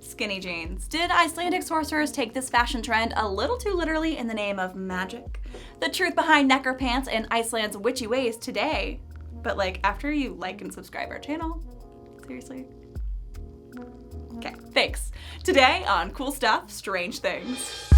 Skinny jeans. Did Icelandic sorcerers take this fashion trend a little too literally in the name of magic? The truth behind Necropants and Iceland's witchy ways today. But like, after you like and subscribe our channel, seriously? Okay, thanks. Today on Cool Stuff, Strange Things.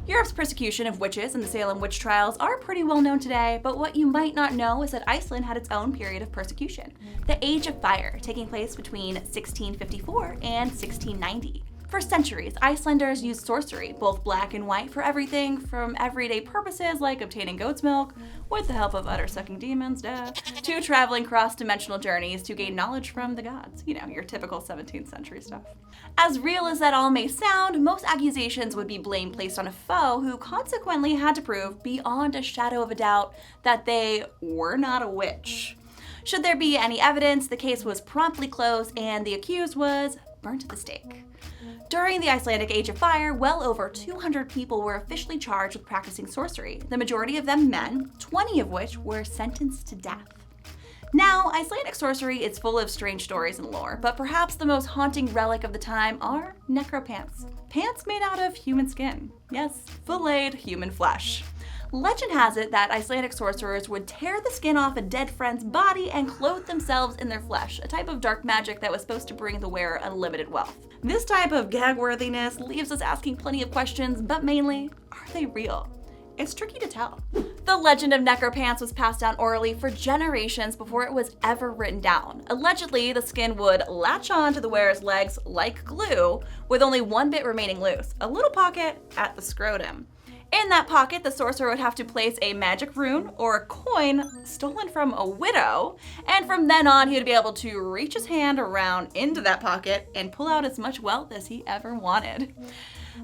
Europe's persecution of witches and the Salem witch trials are pretty well known today, but what you might not know is that Iceland had its own period of persecution, the Age of Fire, taking place between 1654 and 1690. For centuries, Icelanders used sorcery, both black and white, for everything from everyday purposes like obtaining goat's milk, with the help of udder-sucking demons, to traveling cross-dimensional journeys to gain knowledge from the gods. You know, your typical 17th century stuff. As real as that all may sound, most accusations would be blame placed on a foe who consequently had to prove beyond a shadow of a doubt that they were not a witch. Should there be any evidence, the case was promptly closed and the accused was burned at the stake. During the Icelandic Age of Fire, well over 200 people were officially charged with practicing sorcery, the majority of them men, 20 of which were sentenced to death. Now, Icelandic sorcery is full of strange stories and lore, but perhaps the most haunting relic of the time are necropants. Pants made out of human skin. Yes, filleted human flesh. Legend has it that Icelandic sorcerers would tear the skin off a dead friend's body and clothe themselves in their flesh, a type of dark magic that was supposed to bring the wearer unlimited wealth. This type of gag-worthiness leaves us asking plenty of questions, but mainly, are they real? It's tricky to tell. The legend of necropants was passed down orally for generations before it was ever written down. Allegedly, the skin would latch on to the wearer's legs like glue, with only one bit remaining loose, a little pocket at the scrotum. In that pocket, the sorcerer would have to place a magic rune or a coin stolen from a widow, and from then on, he would be able to reach his hand around into that pocket and pull out as much wealth as he ever wanted.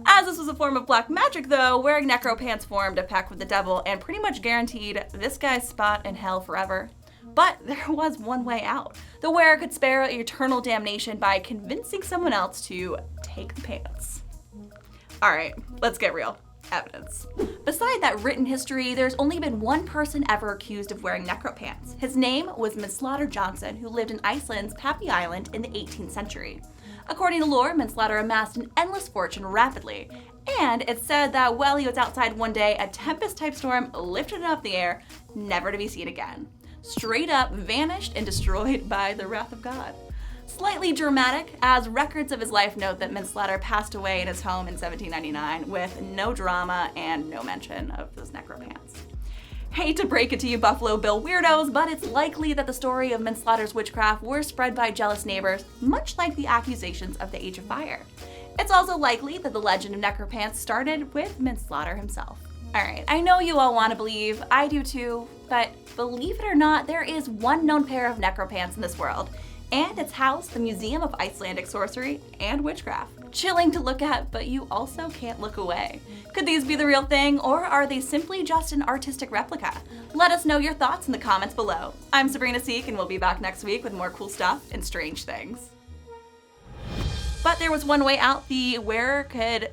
As this was a form of black magic though, wearing necropants formed a pact with the devil and pretty much guaranteed this guy's spot in hell forever. But there was one way out. The wearer could spare eternal damnation by convincing someone else to take the pants. Alright, let's get real. Evidence. Beside that written history, there's only been one person ever accused of wearing necropants. His name was Manslaughter Johnson, who lived in Iceland's Pappy Island in the 18th century. According to lore, Manslaughter amassed an endless fortune rapidly, and it's said that while he was outside one day, a tempest-type storm lifted him up the air, never to be seen again. Straight up vanished and destroyed by the wrath of God. Slightly dramatic, as records of his life note that Manslaughter passed away in his home in 1799 with no drama and no mention of those necropants. Hate to break it to you Buffalo Bill weirdos, but it's likely that the story of Manslaughter's witchcraft were spread by jealous neighbors, much like the accusations of the Age of Fire. It's also likely that the legend of necropants started with Manslaughter himself. Alright, I know you all want to believe, I do too, but believe it or not, there is one known pair of necropants in this world, and it's housed the Museum of Icelandic Sorcery and Witchcraft. Chilling to look at, but you also can't look away. Could these be the real thing, or are they simply just an artistic replica? Let us know your thoughts in the comments below. I'm Sabrina Seek, and we'll be back next week with more cool stuff and strange things. But there was one way out. The wearer could...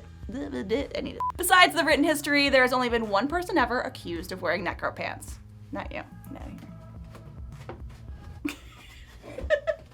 Besides the written history, there has only been one person ever accused of wearing necropants. Not you.